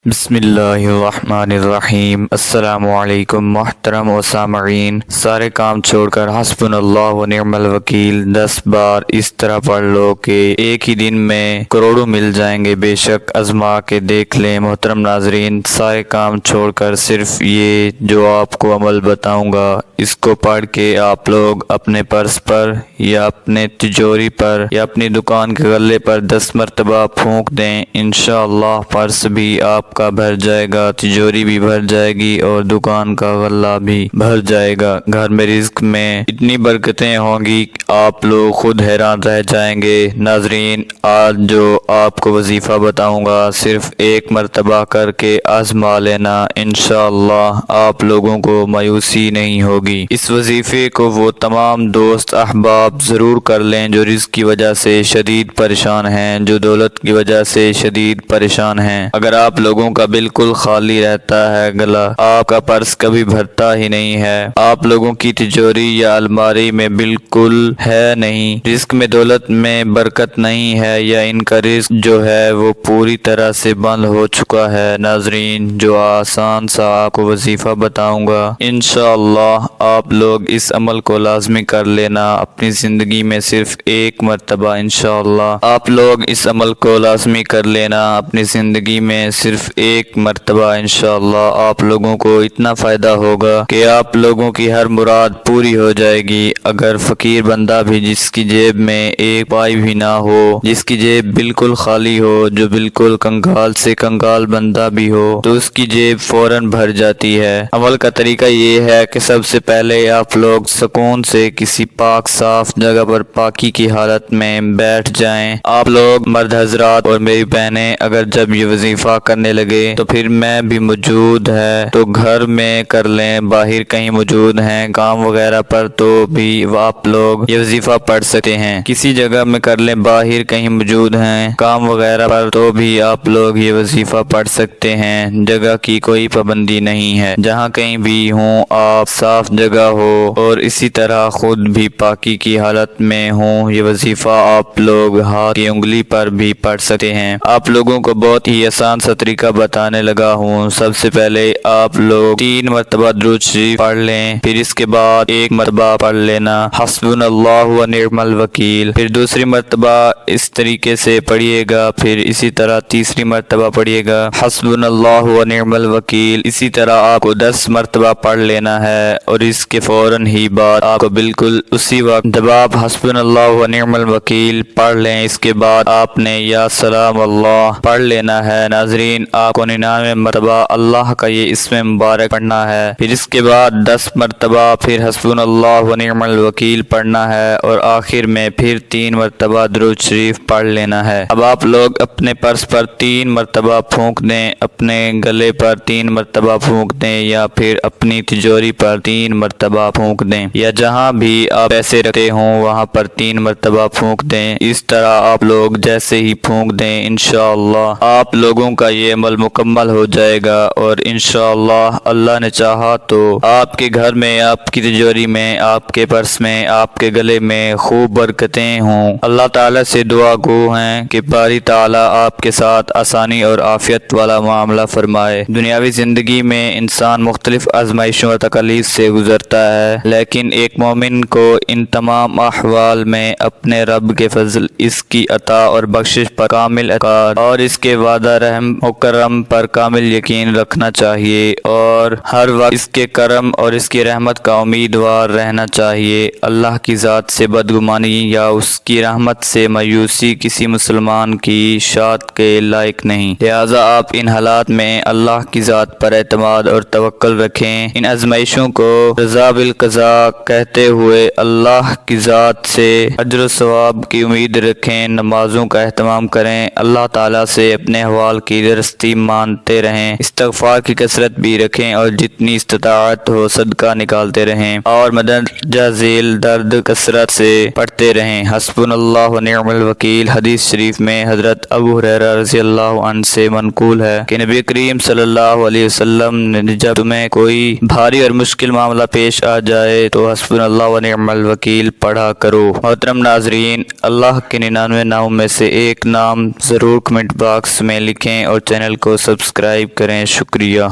بسم اللہ الرحمن الرحیم۔ السلام علیکم محترم و سامعین، سارے کام چھوڑ کر حسبنا اللہ و نعم الوکیل 10 بار اس طرح پڑھ لو کہ ایک ہی دن میں کروڑوں مل جائیں گے۔ بے شک آزما کے دیکھ لیں۔ محترم ناظرین، سارے کام چھوڑ کر صرف یہ جو آپ کو عمل بتاؤں گا اس کو پڑھ کے آپ لوگ اپنے پرس پر یا اپنے تجوری پر یا اپنی دکان کے غلے پر 10 مرتبہ پھونک دیں، انشاءاللہ پرس بھی آپ کا بھر جائے گا، تجوری بھی بھر جائے گی اور دکان کا غلہ بھی بھر جائے گا۔ گھر میں رزق میں اتنی برکتیں ہوں گی آپ لوگ خود حیران رہ جائیں گے۔ ناظرین، آج جو آپ کو وظیفہ بتاؤں گا صرف ایک مرتبہ کر کے آزما لینا، انشاءاللہ آپ لوگوں کو مایوسی نہیں ہوگی۔ اس وظیفے کو وہ تمام دوست احباب ضرور کر لیں جو رزق کی وجہ سے شدید پریشان ہیں، جو دولت کی وجہ سے شدید پریشان ہیں۔ اگر آپ لوگوں کا بالکل خالی رہتا ہے گلا، آپ کا پرس کبھی بھرتا ہی نہیں ہے، آپ لوگوں کی تجوری یا الماری میں بالکل ہے نہیں، رزق میں دولت میں برکت نہیں ہے، یا ان کا رزق جو ہے وہ پوری طرح سے بند ہو چکا ہے، ناظرین جو آسان سا آپ کو وظیفہ بتاؤں گا انشاءاللہ آپ لوگ اس عمل کو لازمی کر لینا اپنی زندگی میں صرف ایک مرتبہ، انشاءاللہ آپ لوگ اس عمل کو لازمی کر لینا اپنی زندگی میں صرف ایک مرتبہ، انشاءاللہ آپ لوگوں کو اتنا فائدہ ہوگا کہ آپ لوگوں کی ہر مراد پوری ہو جائے گی۔ اگر فقیر بندہ بھی جس کی جیب میں ایک پائی بھی نہ ہو، جس کی جیب بالکل خالی ہو، جو بالکل کنگال سے کنگال بندہ بھی ہو، تو اس کی جیب فوراً بھر جاتی ہے۔ عمل کا طریقہ یہ ہے کہ سب سے پہلے آپ لوگ سکون سے کسی پاک صاف جگہ پر پاکی کی حالت میں بیٹھ جائیں۔ آپ لوگ مرد حضرات اور میری بہنیں اگر جب یہ وظیفہ کرنے لگے تو پھر میں بھی موجود ہے تو گھر میں کر لیں، باہر کہیں موجود ہیں کام وغیرہ پر تو بھی آپ لوگ یہ وظیفہ پڑھ سکتے ہیں، کسی جگہ میں کر لیں، باہر کہیں موجود ہیں کام وغیرہ پر تو بھی آپ لوگ یہ وظیفہ پڑھ سکتے ہیں، جگہ کی کوئی پابندی نہیں ہے، جہاں کہیں بھی ہوں آپ صاف جگہ ہو اور اسی طرح خود بھی پاکی کی حالت میں ہوں، یہ وظیفہ آپ لوگ ہاتھ کی انگلی پر بھی پڑھ سکتے ہیں۔ آپ لوگوں کو بہت ہی آسان سا طریقہ بتانے لگا ہوں۔ سب سے پہلے آپ لوگ 3 مرتبہ درود شریف پڑھ لیں، پھر اس کے بعد ایک مرتبہ پڑھ لینا حسبنا اللہ و نعم الوکیل، پھر دوسری مرتبہ اس طریقے سے پڑھیے گا، پھر اسی طرح تیسری مرتبہ پڑھیے گا حسبنا اللہ و نعم الوکیل، اسی طرح آپ کو 10 مرتبہ پڑھ لینا ہے، اور اس کے فوراً ہی بعد آپ کو بالکل اسی وقت جب آپ حسبنا اللہ و نعم الوکیل پڑھ لیں اس کے بعد آپ نے یا سلام اللہ پڑھ لینا ہے۔ ناظرین، آپ کو 99 مرتبہ اللہ کا یہ اسم مبارک پڑھنا ہے، پھر اس کے بعد 10 مرتبہ پھر حسبنا اللہ و نعم الوکیل پڑھنا ہے، اور آخر میں پھر 3 مرتبہ درود شریف پڑھ لینا ہے۔ اب آپ لوگ اپنے پرس پر 3 مرتبہ پھونک دیں، اپنے گلے پر 3 مرتبہ پھونک دیں، یا پھر اپنی تجوری پر 3 مرتبہ پھونک دیں، یا جہاں بھی آپ پیسے رکھتے ہوں وہاں پر 3 مرتبہ پھونک دیں۔ اس طرح آپ لوگ جیسے ہی پھونک دیں انشاءاللہ آپ لوگوں کا یہ عمل مکمل ہو جائے گا، اور انشاءاللہ اللہ نے چاہا تو آپ کے گھر میں، آپ کی تجوری میں، آپ کے پرس میں، آپ کے گلے میں خوب برکتیں ہوں۔ اللہ تعالیٰ سے دعا گو ہیں کہ باری تعالیٰ آپ کے ساتھ آسانی اور عافیت والا معاملہ فرمائے۔ دنیاوی زندگی میں انسان مختلف آزمائشوں اور تکالیف سے گزرتا ہے، لیکن ایک مومن کو ان تمام احوال میں اپنے رب کے فضل، اس کی عطا اور بخشش پر کامل اعتقاد اور اس کے وعدہ رحم و کرم پر کامل یقین رکھنا چاہیے، اور ہر وقت اس کے کرم اور اس کی رحمت کا امیدوار رہنا چاہیے۔ اللہ کی ذات سے بدگمانی یا اس کی رحمت سے مایوسی کسی مسلمان کی شات کے لائق نہیں، لہٰذا آپ ان حالات میں اللہ کی ذات پر اعتماد اور توکل رکھیں، ان آزمائشوں کو رضا بالقضاء کہتے ہوئے اللہ کی ذات سے اجر و ثواب کی امید رکھیں، نمازوں کا اہتمام کریں، اللہ تعالیٰ سے اپنے احوال کی درستی مانتے رہیں، استغفار کی کثرت بھی رکھیں، اور جتنی استطاعت ہو صدقہ نکالتے رہیں، اور مندرجہ ذیل درد کثرت سے پڑھتے رہیں۔ حسبنا اللہ و نعم الوکیل حدیث شریف میں حضرت ابو ہریرہ رضی اللہ عنہ سے منقول ہے کہ نبی کریم صلی اللہ علیہ وسلم نے جب تمہیں کوئی بھاری اور مشکل معاملہ پیش آ جائے تو حسبنا اللہ و نعم الوکیل پڑھا کرو۔ محترم ناظرین، اللہ کے 99 ناموں میں سے ایک نام ضرور کمنٹ باکس میں لکھیں اور چینل چینل کو سبسکرائب کریں. شکریہ.